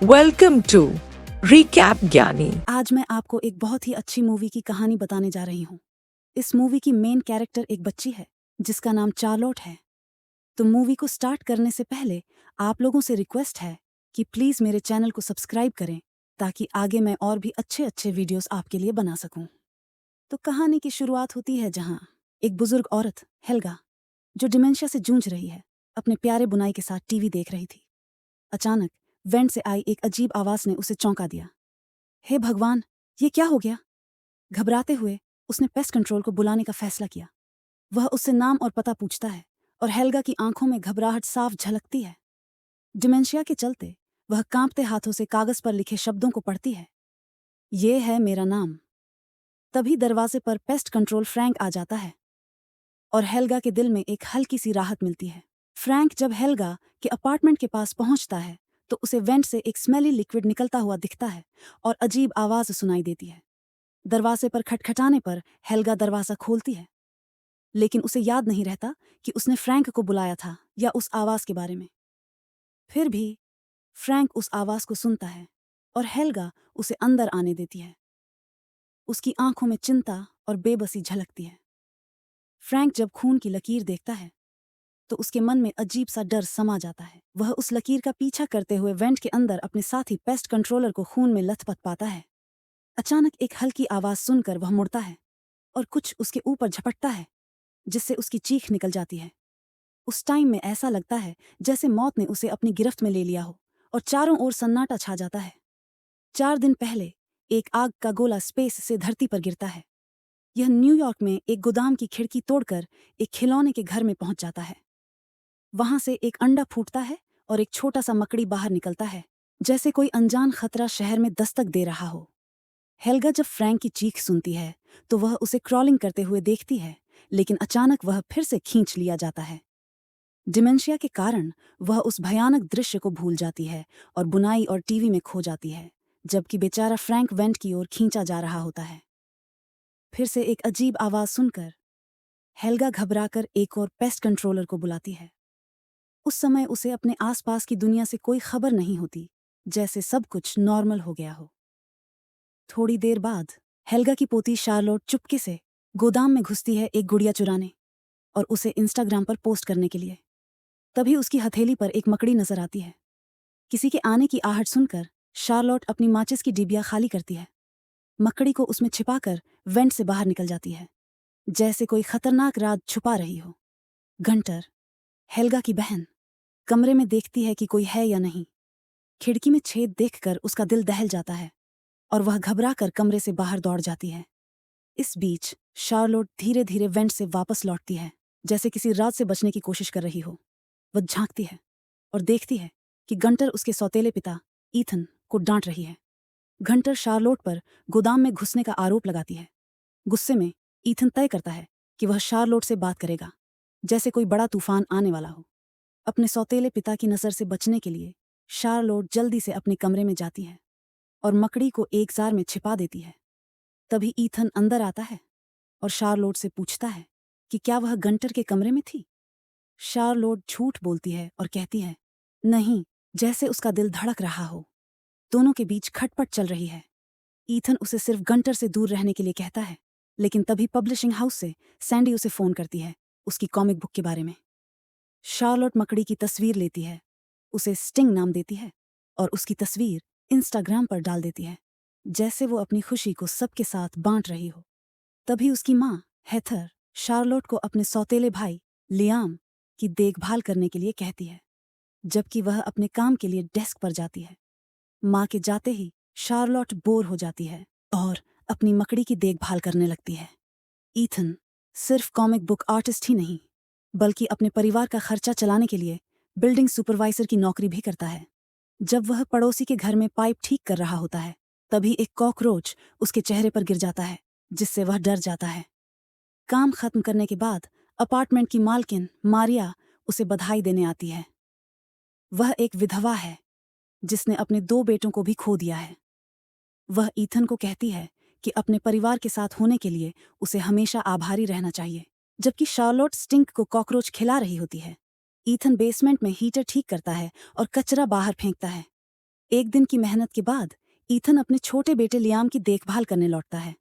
Welcome to recap ज्ञानी। आज मैं आपको एक बहुत ही अच्छी मूवी की कहानी बताने जा रही हूँ। इस मूवी की मेन कैरेक्टर एक बच्ची है जिसका नाम चार्लोट है। तो मूवी को स्टार्ट करने से पहले आप लोगों से रिक्वेस्ट है कि प्लीज मेरे चैनल को सब्सक्राइब करें ताकि आगे मैं और भी अच्छे अच्छे वीडियोस आपके लिए बना सकूं। तो कहानी की शुरुआत होती है जहां एक बुजुर्ग औरत हेल्गा, जो डिमेंशिया से जूझ रही है, अपने प्यारे बुनाई के साथ टीवी देख रही थी। अचानक वेंट से आई एक अजीब आवाज ने उसे चौंका दिया। हे भगवान, ये क्या हो गया? घबराते हुए उसने पेस्ट कंट्रोल को बुलाने का फैसला किया। वह उससे नाम और पता पूछता है और हेल्गा की आंखों में घबराहट साफ झलकती है। डिमेंशिया के चलते वह कांपते हाथों से कागज पर लिखे शब्दों को पढ़ती है। ये है मेरा नाम। तभी दरवाजे पर पेस्ट कंट्रोल फ्रैंक आ जाता है और हेल्गा के दिल में एक हल्की सी राहत मिलती है। फ्रैंक जब हेल्गा के अपार्टमेंट के पास पहुंचता है तो उसे वेंट से एक स्मेली लिक्विड निकलता हुआ दिखता है और अजीब आवाज सुनाई देती है। दरवाजे पर खटखटाने पर हेल्गा दरवाजा खोलती है, लेकिन उसे याद नहीं रहता कि उसने फ्रैंक को बुलाया था या उस आवाज के बारे में। फिर भी फ्रैंक उस आवाज को सुनता है और हेल्गा उसे अंदर आने देती है। उसकी आंखों में चिंता और बेबसी झलकती है। फ्रैंक जब खून की लकीर देखता है तो उसके मन में अजीब सा डर समा जाता है। वह उस लकीर का पीछा करते हुए वेंट के अंदर अपने साथी पेस्ट कंट्रोलर को खून में लथपथ पाता है। अचानक एक हल्की आवाज सुनकर वह मुड़ता है और कुछ उसके ऊपर झपटता है, जिससे उसकी चीख निकल जाती है। उस टाइम में ऐसा लगता है जैसे मौत ने उसे अपनी गिरफ्त में ले लिया हो और चारों ओर सन्नाटा छा जाता है। 4 दिन पहले एक आग का गोला स्पेस से धरती पर गिरता है। यह न्यूयॉर्क में एक गोदाम की खिड़की तोड़कर एक खिलौने के घर में पहुंच जाता है। वहां से एक अंडा फूटता है और एक छोटा सा मकड़ी बाहर निकलता है, जैसे कोई अनजान खतरा शहर में दस्तक दे रहा हो। हेल्गा जब फ्रैंक की चीख सुनती है तो वह उसे क्रॉलिंग करते हुए देखती है, लेकिन अचानक वह फिर से खींच लिया जाता है। डिमेंशिया के कारण वह उस भयानक दृश्य को भूल जाती है और बुनाई और टीवी में खो जाती है, जबकि बेचारा फ्रैंक वेंट की ओर खींचा जा रहा होता है। फिर से एक अजीब आवाज सुनकर हेल्गा घबराकर एक और पेस्ट कंट्रोलर को बुलाती है। उस समय उसे अपने आसपास की दुनिया से कोई खबर नहीं होती, जैसे सब कुछ नॉर्मल हो गया हो। थोड़ी देर बाद हेल्गा की पोती शार्लोट चुपके से गोदाम में घुसती है एक गुड़िया चुराने और उसे इंस्टाग्राम पर पोस्ट करने के लिए। तभी उसकी हथेली पर एक मकड़ी नजर आती है। किसी के आने की आहट सुनकर शार्लोट अपनी माचिस की डिबिया खाली करती है। मकड़ी को उसमें छिपाकर वेंट से बाहर निकल जाती है, जैसे कोई खतरनाक रात छुपा रही हो। घंटर, हेल्गा की बहन, कमरे में देखती है कि कोई है या नहीं। खिड़की में छेद देखकर उसका दिल दहल जाता है और वह घबरा कर कमरे से बाहर दौड़ जाती है। इस बीच शार्लोट धीरे धीरे वेंट से वापस लौटती है, जैसे किसी रात से बचने की कोशिश कर रही हो। वह झांकती है और देखती है कि गंटर उसके सौतेले पिता ईथन को डांट रही है। घंटर शार्लोट पर गोदाम में घुसने का आरोप लगाती है। गुस्से में ईथन तय करता है कि वह शार्लोट से बात करेगा, जैसे कोई बड़ा तूफान आने वाला हो। अपने सौतेले पिता की नजर से बचने के लिए शार्लोट जल्दी से अपने कमरे में जाती है और मकड़ी को एक जार में छिपा देती है। तभी ईथन अंदर आता है और शार्लोट से पूछता है कि क्या वह गंटर के कमरे में थी। शार्लोट झूठ बोलती है और कहती है नहीं, जैसे उसका दिल धड़क रहा हो। दोनों के बीच खटपट चल रही है। ईथन उसे सिर्फ गंटर से दूर रहने के लिए कहता है, लेकिन तभी पब्लिशिंग हाउस से सैंडी उसे फोन करती है उसकी कॉमिक बुक के बारे में। शार्लोट मकड़ी की तस्वीर लेती है, उसे स्टिंग नाम देती है और उसकी तस्वीर इंस्टाग्राम पर डाल देती है, जैसे वो अपनी खुशी को सबके साथ बांट रही हो। तभी उसकी माँ हेथर शार्लोट को अपने सौतेले भाई लियाम की देखभाल करने के लिए कहती है, जबकि वह अपने काम के लिए डेस्क पर जाती है। माँ के जाते ही शार्लोट बोर हो जाती है और अपनी मकड़ी की देखभाल करने लगती है। ईथन सिर्फ कॉमिक बुक आर्टिस्ट ही नहीं, बल्कि अपने परिवार का खर्चा चलाने के लिए बिल्डिंग सुपरवाइजर की नौकरी भी करता है। जब वह पड़ोसी के घर में पाइप ठीक कर रहा होता है, तभी एक कॉकरोच उसके चेहरे पर गिर जाता है, जिससे वह डर जाता है। काम खत्म करने के बाद अपार्टमेंट की मालकिन मारिया उसे बधाई देने आती है। वह एक विधवा है जिसने अपने 2 बेटों को भी खो दिया है। वह ईथन को कहती है कि अपने परिवार के साथ होने के लिए उसे हमेशा आभारी रहना चाहिए, जबकि शार्लोट स्टिंक को कॉकरोच खिला रही होती है। ईथन बेसमेंट में हीटर ठीक करता है और कचरा बाहर फेंकता है। एक दिन की मेहनत के बाद ईथन अपने छोटे बेटे लियाम की देखभाल करने लौटता है,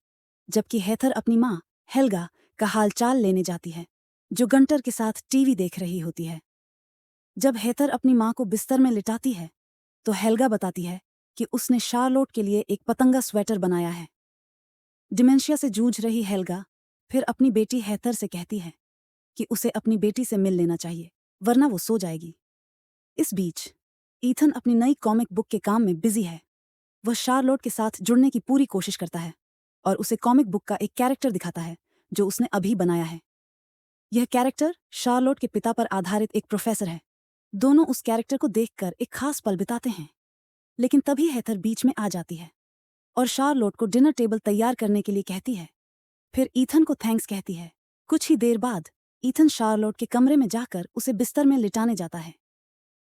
जबकि हेथर अपनी माँ हेल्गा का हालचाल लेने जाती है, जो गंटर के साथ टीवी देख रही होती है। जब हेथर अपनी माँ को बिस्तर में लिटाती है, तो हेल्गा बताती है कि उसने शार्लोट के लिए एक पतंगा स्वेटर बनाया है। डिमेंशिया से जूझ रही हेल्गा फिर अपनी बेटी हेथर से कहती है कि उसे अपनी बेटी से मिल लेना चाहिए, वरना वो सो जाएगी। इस बीच ईथन अपनी नई कॉमिक बुक के काम में बिजी है। वह शार्लोट के साथ जुड़ने की पूरी कोशिश करता है और उसे कॉमिक बुक का एक कैरेक्टर दिखाता है जो उसने अभी बनाया है। यह कैरेक्टर शार्लोट के पिता पर आधारित एक प्रोफेसर है। दोनों उस कैरेक्टर को देखकर एक खास पल बिताते हैं, लेकिन तभी हेथर बीच में आ जाती है और शार्लोट को डिनर टेबल तैयार करने के लिए कहती है। फिर ईथन को थैंक्स कहती है। कुछ ही देर बाद ईथन शार्लोट के कमरे में जाकर उसे बिस्तर में लिटाने जाता है,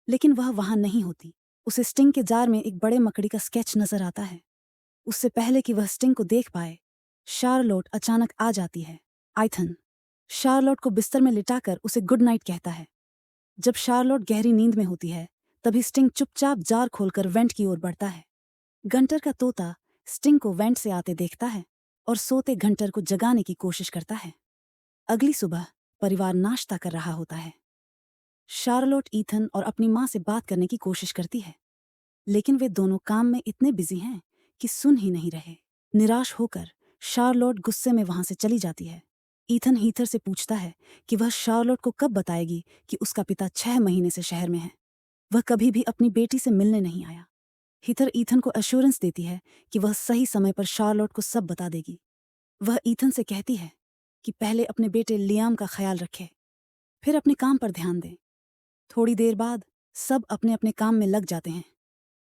लेकिन वह वहां नहीं होती। उसे स्टिंग के जार में एक बड़े मकड़ी का स्केच नजर आता है। उससे पहले कि वह स्टिंग को देख पाए, शार्लोट अचानक आ जाती है। ईथन शार्लोट को बिस्तर में लिटाकर उसे गुड नाइट कहता है। जब शार्लोट गहरी नींद में होती है, तभी स्टिंग चुपचाप जार खोलकर वेंट की ओर बढ़ता है। गंटर का तोता स्टिंग को वेंट से आते देखता है और सोते घंटर को जगाने की कोशिश करता है। अगली सुबह परिवार नाश्ता कर रहा होता है। शार्लोट ईथन और अपनी माँ से बात करने की कोशिश करती है, लेकिन वे दोनों काम में इतने बिजी हैं कि सुन ही नहीं रहे। निराश होकर शार्लोट गुस्से में वहां से चली जाती है। ईथन हीथर से पूछता है कि वह शार्लोट को कब बताएगी कि उसका पिता 6 महीने से शहर में है। वह कभी भी अपनी बेटी से मिलने नहीं आया। हीथर ईथन को एश्योरेंस देती है कि वह सही समय पर शार्लोट को सब बता देगी। वह ईथन से कहती है कि पहले अपने बेटे लियाम का ख्याल रखे, फिर अपने काम पर ध्यान दें। थोड़ी देर बाद सब अपने अपने काम में लग जाते हैं।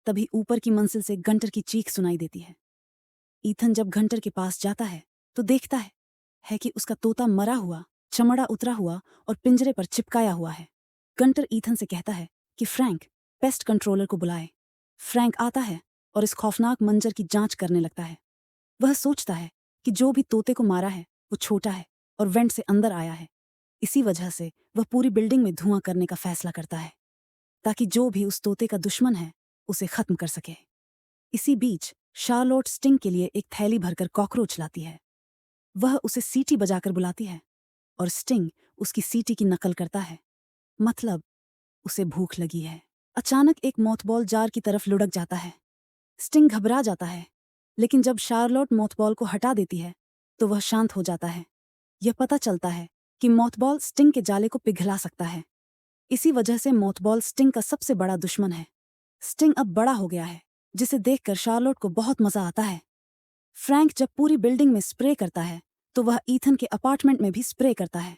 तभी ऊपर की मंजिल से घंटर की चीख सुनाई देती है। ईथन जब घंटर के पास जाता है तो देखता है कि उसका तोता मरा हुआ, चमड़ा उतरा हुआ और पिंजरे पर चिपकाया हुआ है। घंटर ईथन से कहता है कि फ्रैंक पेस्ट कंट्रोलर को बुलाए। फ्रैंक आता है और इस खौफनाक मंजर की जांच करने लगता है। वह सोचता है कि जो भी तोते को मारा है वो छोटा है और वेंट से अंदर आया है। इसी वजह से वह पूरी बिल्डिंग में धुआं करने का फैसला करता है, ताकि जो भी उस तोते का दुश्मन है उसे खत्म कर सके। इसी बीच शार्लोट स्टिंग के लिए एक थैली भरकर कॉकरोच लाती है। वह उसे सीटी बजाकर बुलाती है और स्टिंग उसकी सीटी की नकल करता है, मतलब उसे भूख लगी है। अचानक एक मोथबॉल जार की तरफ लुढ़क जाता है। स्टिंग घबरा जाता है, लेकिन जब शार्लोट मोथबॉल को हटा देती है तो वह शांत हो जाता है। यह पता चलता है कि मोथबॉल स्टिंग के जाले को पिघला सकता है। इसी वजह से मोथबॉल स्टिंग का सबसे बड़ा दुश्मन है। स्टिंग अब बड़ा हो गया है, जिसे देखकर शार्लोट को बहुत मजा आता है। फ्रैंक जब पूरी बिल्डिंग में स्प्रे करता है तो वह ईथन के अपार्टमेंट में भी स्प्रे करता है।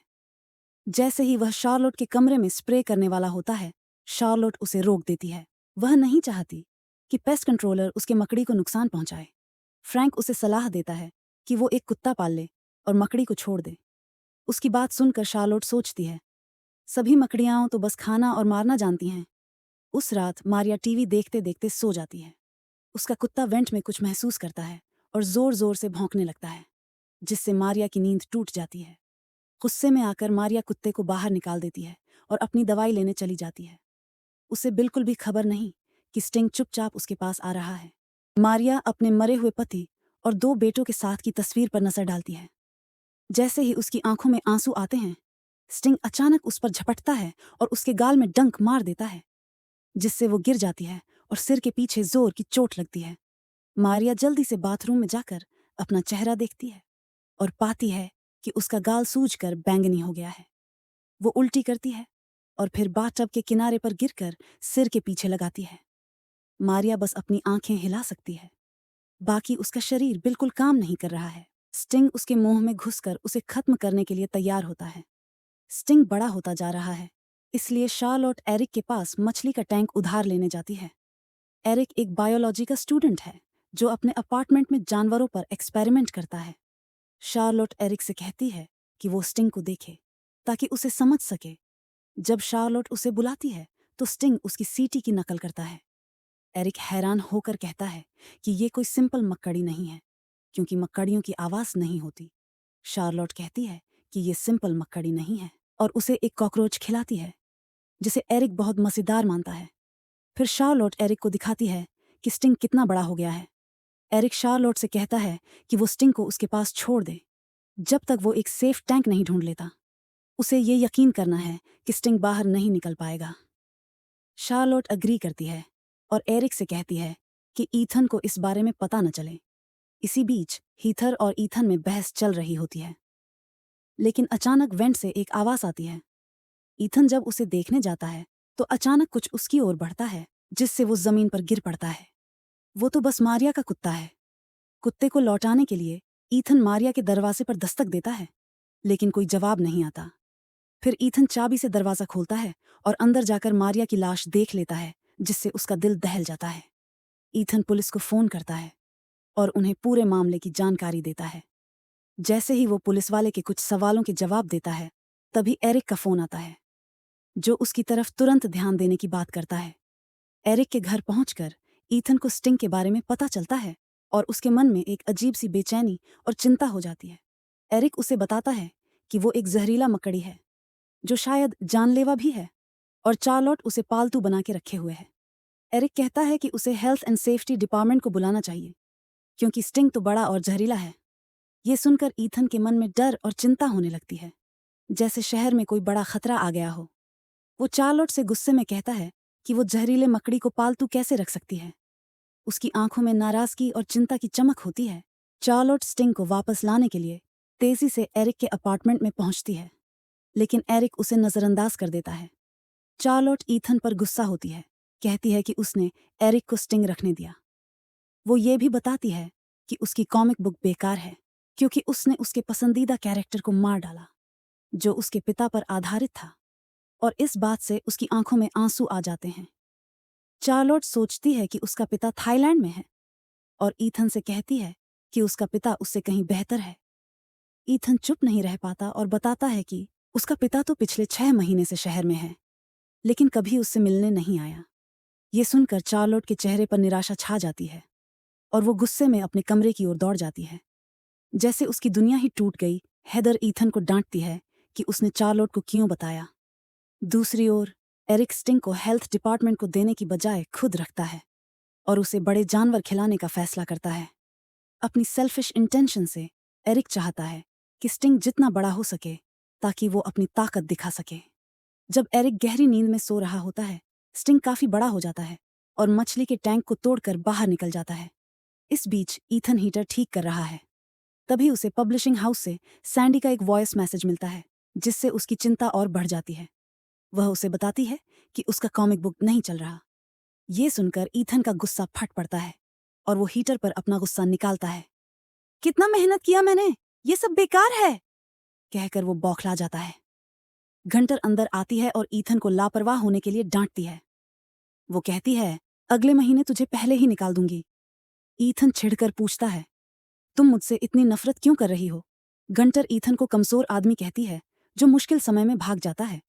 जैसे ही वह शार्लोट के कमरे में स्प्रे करने वाला होता है, शार्लोट उसे रोक देती है। वह नहीं चाहती कि पेस्ट कंट्रोलर उसके मकड़ी को नुकसान पहुंचाए। फ्रैंक उसे सलाह देता है कि वो एक कुत्ता पाल ले और मकड़ी को छोड़ दे। उसकी बात सुनकर शार्लोट सोचती है, सभी मकड़ियाँ तो बस खाना और मारना जानती हैं। उस रात मारिया टीवी देखते देखते सो जाती है। उसका कुत्ता वेंट में कुछ महसूस करता है और जोर जोर से भौंकने लगता है, जिससे मारिया की नींद टूट जाती है। गुस्से में आकर मारिया कुत्ते को बाहर निकाल देती है और अपनी दवाई लेने चली जाती है। उसे बिल्कुल भी खबर नहीं कि स्टिंग चुपचाप उसके पास आ रहा है। मारिया अपने मरे हुए पति और 2 बेटों के साथ की तस्वीर पर नजर डालती है। जैसे ही उसकी आंखों में आंसू आते हैं, स्टिंग अचानक उस पर झपटता है और उसके गाल में डंक मार देता है, जिससे वो गिर जाती है और सिर के पीछे जोर की चोट लगती है। मारिया जल्दी से बाथरूम में जाकर अपना चेहरा देखती है और पाती है कि उसका गाल सूजकर बैंगनी हो गया है। वो उल्टी करती है और फिर बाथटब के किनारे पर गिरकर सिर के पीछे लगाती है। मारिया बस अपनी आंखें हिला सकती है, बाकी उसका शरीर बिल्कुल काम नहीं कर रहा है। स्टिंग उसके मुंह में घुसकर उसे खत्म करने के लिए तैयार होता है। स्टिंग बड़ा होता जा रहा है, इसलिए शार्लोट एरिक के पास मछली का टैंक उधार लेने जाती है। एरिक एक बायोलॉजी का स्टूडेंट है जो अपने अपार्टमेंट में जानवरों पर एक्सपेरिमेंट करता है। शार्लोट एरिक से कहती है कि वो स्टिंग को देखे ताकि उसे समझ सके। जब शार्लोट उसे बुलाती है तो स्टिंग उसकी सीटी की नकल करता है। एरिक हैरान होकर कहता है कि ये कोई सिंपल मक्कड़ी नहीं है, क्योंकि मक्कड़ियों की आवाज नहीं होती। शार्लोट कहती है कि ये सिंपल मक्कड़ी नहीं है और उसे एक कॉकरोच खिलाती है, जिसे एरिक बहुत मजेदार मानता है। फिर शार्लोट एरिक को दिखाती है कि स्टिंग कितना बड़ा हो गया है। एरिक शार्लोट से कहता है कि वो स्टिंग को उसके पास छोड़ दे जब तक वो एक सेफ टैंक नहीं ढूंढ लेता। उसे ये यकीन करना है कि स्टिंग बाहर नहीं निकल पाएगा। शार्लोट अग्री करती है और एरिक से कहती है कि ईथन को इस बारे में पता न चले। इसी बीच हीथर और ईथन में बहस चल रही होती है, लेकिन अचानक वेंट से एक आवाज आती है। ईथन जब उसे देखने जाता है तो अचानक कुछ उसकी ओर बढ़ता है, जिससे वो जमीन पर गिर पड़ता है। वो तो बस मारिया का कुत्ता है। कुत्ते को लौटाने के लिए ईथन मारिया के दरवाजे पर दस्तक देता है, लेकिन कोई जवाब नहीं आता। फिर ईथन चाबी से दरवाजा खोलता है और अंदर जाकर मारिया की लाश देख लेता है, जिससे उसका दिल दहल जाता है। ईथन पुलिस को फोन करता है और उन्हें पूरे मामले की जानकारी देता है। जैसे ही वो पुलिस वाले के कुछ सवालों के जवाब देता है, तभी एरिक का फोन आता है, जो उसकी तरफ तुरंत ध्यान देने की बात करता है। एरिक के घर पहुंचकर ईथन को स्टिंग के बारे में पता चलता है और उसके मन में एक अजीब सी बेचैनी और चिंता हो जाती है। एरिक उसे बताता है कि वो एक जहरीला मकड़ी है, जो शायद जानलेवा भी है, और चार्लोट उसे पालतू बना के रखे हुए है। एरिक कहता है कि उसे हेल्थ एंड सेफ्टी डिपार्टमेंट को बुलाना चाहिए, क्योंकि स्टिंग तो बड़ा और जहरीला है। ये सुनकर ईथन के मन में डर और चिंता होने लगती है, जैसे शहर में कोई बड़ा खतरा आ गया हो। वो चार्लोट से गुस्से में कहता है कि वो जहरीले मकड़ी को पालतू कैसे रख सकती है। उसकी आंखों में नाराजगी और चिंता की चमक होती है। चार्लोट स्टिंग को वापस लाने के लिए तेजी से एरिक के अपार्टमेंट में पहुंचती है, लेकिन एरिक उसे नजरअंदाज कर देता है। चार्लोट ईथन पर गुस्सा होती है, कहती है कि उसने एरिक को स्टिंग रखने दिया। वो ये भी बताती है कि उसकी कॉमिक बुक बेकार है, क्योंकि उसने उसके पसंदीदा कैरेक्टर को मार डाला, जो उसके पिता पर आधारित था, और इस बात से उसकी आंखों में आंसू आ जाते हैं। चार्लोट सोचती है कि उसका पिता थाईलैंड में है और ईथन से कहती है कि उसका पिता उससे कहीं बेहतर है। ईथन चुप नहीं रह पाता और बताता है कि उसका पिता तो पिछले 6 महीने से शहर में है, लेकिन कभी उससे मिलने नहीं आया। ये सुनकर चार्लोट के चेहरे पर निराशा छा जाती है और वो गुस्से में अपने कमरे की ओर दौड़ जाती है, जैसे उसकी दुनिया ही टूट गई। हेदर ईथन को डांटती है कि उसने चार्लोट को क्यों बताया। दूसरी ओर एरिक स्टिंग को हेल्थ डिपार्टमेंट को देने की बजाय खुद रखता है और उसे बड़े जानवर खिलाने का फैसला करता है। अपनी सेल्फिश इंटेंशन से एरिक चाहता है कि स्टिंग जितना बड़ा हो सके, ताकि वो अपनी ताकत दिखा सके। जब एरिक गहरी नींद में सो रहा होता है, स्टिंग काफी बड़ा हो जाता है और मछली के टैंक को तोड़कर बाहर निकल जाता है। इस बीच ईथन हीटर ठीक कर रहा है। तभी उसे पब्लिशिंग हाउस से सैंडी का एक वॉइस मैसेज मिलता है, जिससे उसकी चिंता और बढ़ जाती है। वह उसे बताती है कि उसका कॉमिक बुक नहीं चल रहा। ये सुनकर ईथन का गुस्सा फट पड़ता है और वो हीटर पर अपना गुस्सा निकालता है। कितना मेहनत किया मैंने, ये सब बेकार है, कहकर वो बौखला जाता है। घंटर अंदर आती है और ईथन को लापरवाह होने के लिए डांटती है। वो कहती है, अगले महीने तुझे पहले ही निकाल दूंगी। ईथन छिड़कर पूछता है, तुम मुझसे इतनी नफरत क्यों कर रही हो? घंटर ईथन को कमजोर आदमी कहती है, जो मुश्किल समय में भाग जाता है।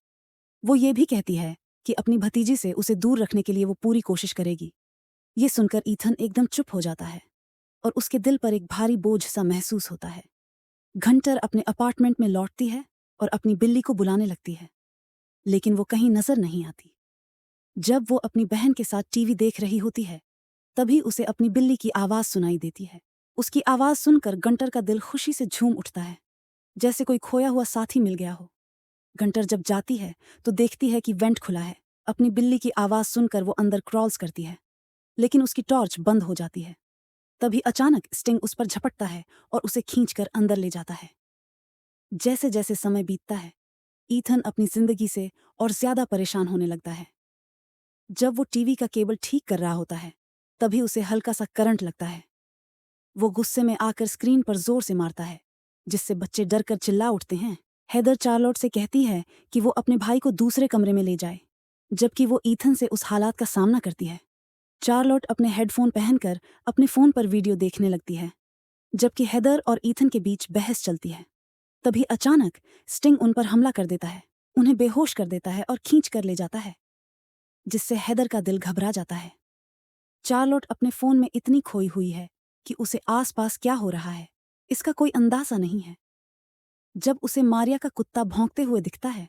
वो ये भी कहती है कि अपनी भतीजी से उसे दूर रखने के लिए वो पूरी कोशिश करेगी। ये सुनकर ईथन एकदम चुप हो जाता है और उसके दिल पर एक भारी बोझ सा महसूस होता है। घंटर अपने अपार्टमेंट में लौटती है और अपनी बिल्ली को बुलाने लगती है, लेकिन वो कहीं नजर नहीं आती। जब वो अपनी बहन के साथ टीवी देख रही होती है, तभी उसे अपनी बिल्ली की आवाज सुनाई देती है। उसकी आवाज सुनकर घंटर का दिल खुशी से झूम उठता है, जैसे कोई खोया हुआ साथी मिल गया हो। घंटर जब जाती है तो देखती है कि वेंट खुला है। अपनी बिल्ली की आवाज सुनकर वो अंदर क्रॉल्स करती है, लेकिन उसकी टॉर्च बंद हो जाती है। तभी अचानक स्टिंग उस पर झपटता है और उसे खींचकर अंदर ले जाता है। जैसे जैसे समय बीतता है, ईथन अपनी जिंदगी से और ज्यादा परेशान होने लगता है। जब वो टीवी का केबल ठीक कर रहा होता है, तभी उसे हल्का सा करंट लगता है। वो गुस्से में आकर स्क्रीन पर जोर से मारता है, जिससे बच्चे डर कर चिल्ला उठते हैं। हेदर चार्लोट से कहती है कि वो अपने भाई को दूसरे कमरे में ले जाए, जबकि वो ईथन से उस हालात का सामना करती है। चार्लोट अपने हेडफोन पहनकर अपने फोन पर वीडियो देखने लगती है, जबकि हेदर और ईथन के बीच बहस चलती है। तभी अचानक स्टिंग उन पर हमला कर देता है, उन्हें बेहोश कर देता है और खींच कर ले जाता है, जिससे हेदर का दिल घबरा जाता है। चार्लोट अपने फोन में इतनी खोई हुई है कि उसे आसपास क्या हो रहा है इसका कोई अंदाजा नहीं है। जब उसे मारिया का कुत्ता भौंकते हुए दिखता है,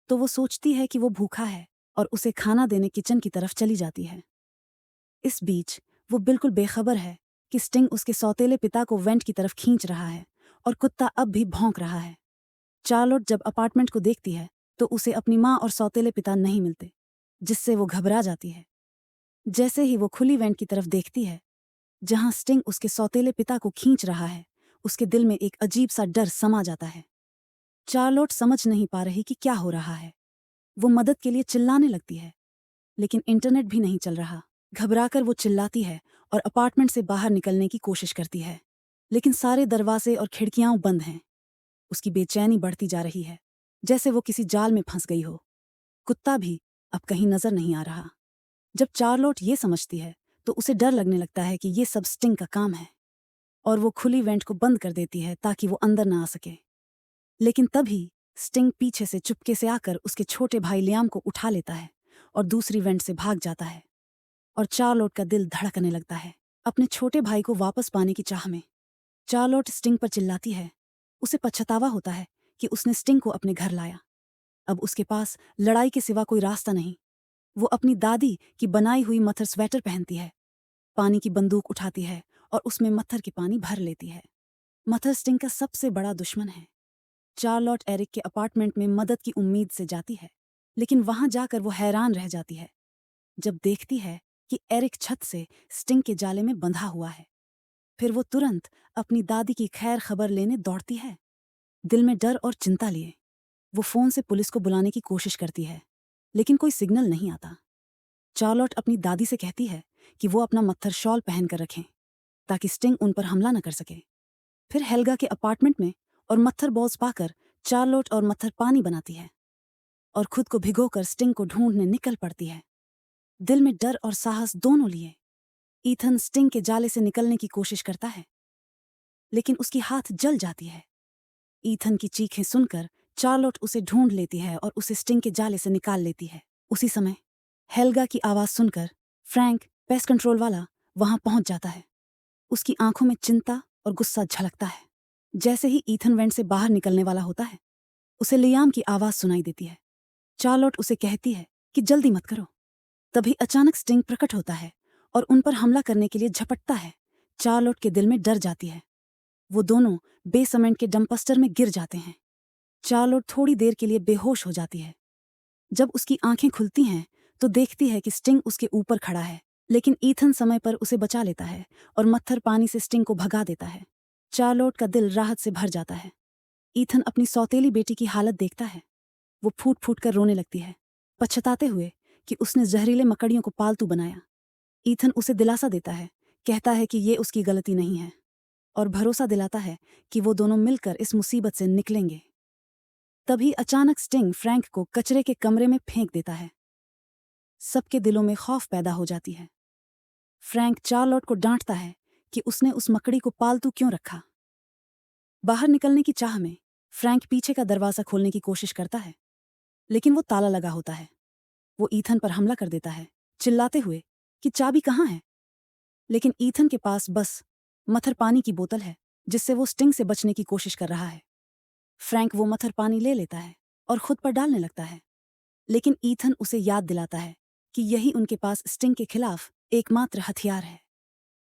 तो वो सोचती है कि वो भूखा है और उसे खाना देने किचन की तरफ चली जाती है। इस बीच वो बिल्कुल बेखबर है कि स्टिंग उसके सौतेले पिता को वेंट की तरफ खींच रहा है और कुत्ता अब भी भौंक रहा है। चार्लोट जब अपार्टमेंट को देखती है तो उसे अपनी माँ और सौतेले पिता नहीं मिलते, जिससे वो घबरा जाती है। जैसे ही वो खुली वेंट की तरफ देखती है जहां स्टिंग उसके सौतेले पिता को खींच रहा है, उसके दिल में एक अजीब सा डर समा जाता है। चार्लोट समझ नहीं पा रही कि क्या हो रहा है। वो मदद के लिए चिल्लाने लगती है, लेकिन इंटरनेट भी नहीं चल रहा। घबराकर वो चिल्लाती है और अपार्टमेंट से बाहर निकलने की कोशिश करती है, लेकिन सारे दरवाजे और खिड़कियां बंद हैं। उसकी बेचैनी बढ़ती जा रही है, जैसे वो किसी जाल में फंस गई हो। कुत्ता भी अब कहीं नजर नहीं आ रहा। जब चार्लोट ये समझती है तो उसे डर लगने लगता है कि ये सब स्टिंग का काम है, और वो खुली वेंट को बंद कर देती है ताकि वो अंदर ना आ सके। लेकिन तभी स्टिंग पीछे से चुपके से आकर उसके छोटे भाई लियाम को उठा लेता है और दूसरी वेंट से भाग जाता है। और चार्लोट का दिल धड़कने लगता है अपने छोटे भाई को वापस पाने की चाह में। चार्लोट स्टिंग पर चिल्लाती है। उसे पछतावा होता है कि उसने स्टिंग को अपने घर लाया। अब उसके पास लड़ाई के सिवा कोई रास्ता नहीं। वो अपनी दादी की बनाई हुई मथर स्वेटर पहनती है, पानी की बंदूक उठाती है और उसमें मत्थर के पानी भर लेती है। मथर स्टिंग का सबसे बड़ा दुश्मन है। चार्लोट एरिक के अपार्टमेंट में मदद की उम्मीद से जाती है, लेकिन वहां जाकर वो हैरान रह जाती है जब देखती है कि एरिक छत से स्टिंग के जाले में बंधा हुआ है। फिर वो तुरंत अपनी दादी की खैर खबर लेने दौड़ती है। दिल में डर और चिंता लिए वो फोन से पुलिस को बुलाने की कोशिश करती है, लेकिन कोई सिग्नल नहीं आता। चार्लोट अपनी दादी से कहती है कि वो अपना मत्थर शॉल पहनकर रखें ताकि स्टिंग उन पर हमला न कर सके। फिर हेल्गा के अपार्टमेंट में और मत्थर बॉल्स पाकर चार्लोट और मत्थर पानी बनाती है और खुद को भिगोकर स्टिंग को ढूंढने निकल पड़ती है, दिल में डर और साहस दोनों लिए। ईथन स्टिंग के जाले से निकलने की कोशिश करता है, लेकिन उसकी हाथ जल जाती है। ईथन की चीखें सुनकर चार्लोट उसे ढूंढ लेती है और उसे स्टिंग के जाले से निकाल लेती है। उसी समय हेल्गा की आवाज सुनकर फ्रैंक, पेस्ट कंट्रोल वाला, वहां पहुंच जाता है। उसकी आंखों में चिंता और गुस्सा झलकता है। जैसे ही ईथन वेंट से बाहर निकलने वाला होता है, उसे लियाम की आवाज सुनाई देती है। चार्लोट उसे कहती है कि जल्दी मत करो। तभी अचानक स्टिंग प्रकट होता है और उन पर हमला करने के लिए झपटता है। चार्लोट के दिल में डर जाती है। वो दोनों बेसमेंट के डंपस्टर में गिर जाते हैं। चार्लोट थोड़ी देर के लिए बेहोश हो जाती है। जब उसकी आंखें खुलती हैं तो देखती है कि स्टिंग उसके ऊपर खड़ा है, लेकिन ईथन समय पर उसे बचा लेता है और मत्थर पानी से स्टिंग को भगा देता है। चार्लोट का दिल राहत से भर जाता है। ईथन अपनी सौतेली बेटी की हालत देखता है। वो फूट फूट कर रोने लगती है, पछताते हुए कि उसने जहरीले मकड़ियों को पालतू बनाया। ईथन उसे दिलासा देता है, कहता है कि ये उसकी गलती नहीं है और भरोसा दिलाता है कि वो दोनों मिलकर इस मुसीबत से निकलेंगे। तभी अचानक स्टिंग फ्रैंक को कचरे के कमरे में फेंक देता है। सबके दिलों में खौफ पैदा हो जाती है। फ्रैंक चार्लोट को डांटता है कि उसने उस मकड़ी को पालतू क्यों रखा। बाहर निकलने की चाह में फ्रैंक पीछे का दरवाजा खोलने की कोशिश करता है, लेकिन वो ताला लगा होता है। वो ईथन पर हमला कर देता है, चिल्लाते हुए कि चाबी कहाँ है। लेकिन ईथन के पास बस मथर पानी की बोतल है, जिससे वो स्टिंग से बचने की कोशिश कर रहा है। फ्रैंक वो मथर पानी ले लेता है और खुद पर डालने लगता है, लेकिन ईथन उसे याद दिलाता है कि यही उनके पास स्टिंग के खिलाफ एकमात्र हथियार है।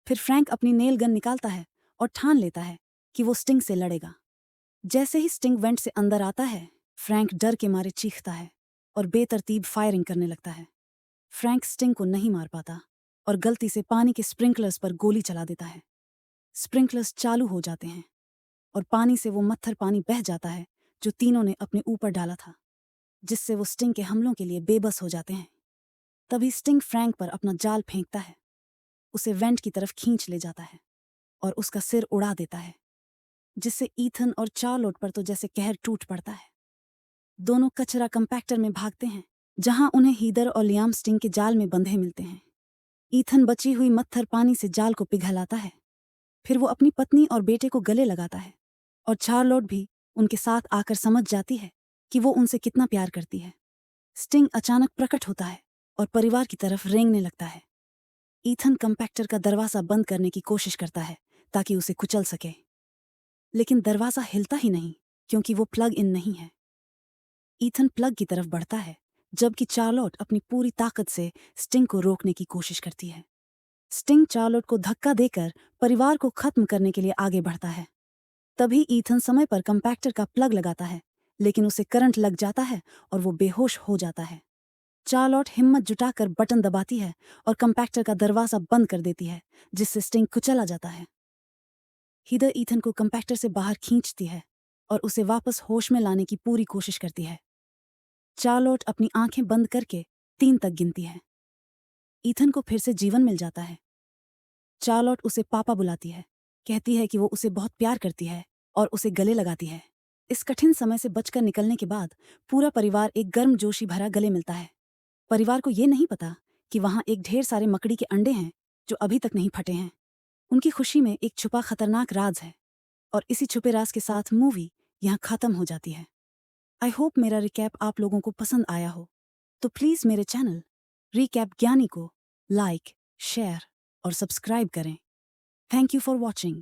फिर फ्रैंक अपनी नेल गन निकालता है और ठान लेता है कि वो स्टिंग से लड़ेगा। जैसे ही स्टिंग वेंट से अंदर आता है, फ्रैंक डर के मारे चीखता है और बेतरतीब फायरिंग करने लगता है। फ्रैंक स्टिंग को नहीं मार पाता और गलती से पानी के स्प्रिंकलर्स पर गोली चला देता है। स्प्रिंकलर्स चालू हो जाते हैं और पानी से वो मत्थर पानी बह जाता है जो तीनों ने अपने ऊपर डाला था, जिससे वो स्टिंग के हमलों के लिए बेबस हो जाते हैं। तभी स्टिंग फ्रैंक पर अपना जाल फेंकता है, उसे वेंट की तरफ खींच ले जाता है और उसका सिर उड़ा देता है, जिससे ईथन और चार्लोट पर तो जैसे कहर टूट पड़ता है। दोनों कचरा कंपैक्टर में भागते हैं, जहां उन्हें हीदर और लियाम स्टिंग के जाल में बंधे मिलते हैं। ईथन बची हुई मत्थर पानी से जाल को पिघलाता है। फिर वो अपनी पत्नी और बेटे को गले लगाता है और चार्लोट भी उनके साथ आकर समझ जाती है कि वो उनसे कितना प्यार करती है। स्टिंग अचानक प्रकट होता है और परिवार की तरफ रेंगने लगता है। ईथन कंपैक्टर का दरवाजा बंद करने की कोशिश करता है ताकि उसे कुचल सके, लेकिन दरवाजा हिलता ही नहीं क्योंकि वो प्लग इन नहीं है। ईथन प्लग की तरफ बढ़ता है, जबकि चार्लोट अपनी पूरी ताकत से स्टिंग को रोकने की कोशिश करती है। स्टिंग चार्लोट को धक्का देकर परिवार को खत्म करने के लिए आगे बढ़ता है। तभी ईथन समय पर कंपैक्टर का प्लग लगाता है, लेकिन उसे करंट लग जाता है और वो बेहोश हो जाता है। चार्लोट हिम्मत जुटाकर बटन दबाती है और कंपैक्टर का दरवाजा बंद कर देती है, जिससे स्टिंग कुचला जाता है। हीदर ईथन को कंपैक्टर से बाहर खींचती है और उसे वापस होश में लाने की पूरी कोशिश करती है। चार्लोट अपनी आंखें बंद करके 3 तक गिनती है। ईथन को फिर से जीवन मिल जाता है। चार्लोट उसे पापा बुलाती है, कहती है कि वो उसे बहुत प्यार करती है और उसे गले लगाती है। इस कठिन समय से बचकर निकलने के बाद पूरा परिवार एक गर्मजोशी भरा गले मिलता है। परिवार को ये नहीं पता कि वहाँ एक ढेर सारे मकड़ी के अंडे हैं जो अभी तक नहीं फटे हैं। उनकी खुशी में एक छुपा खतरनाक राज है और इसी छुपे राज के साथ मूवी यहाँ खत्म हो जाती है। आई होप मेरा रिकैप आप लोगों को पसंद आया हो, तो प्लीज़ मेरे चैनल रिकैप ज्ञानी को लाइक, शेयर और सब्सक्राइब करें। Thank you for watching.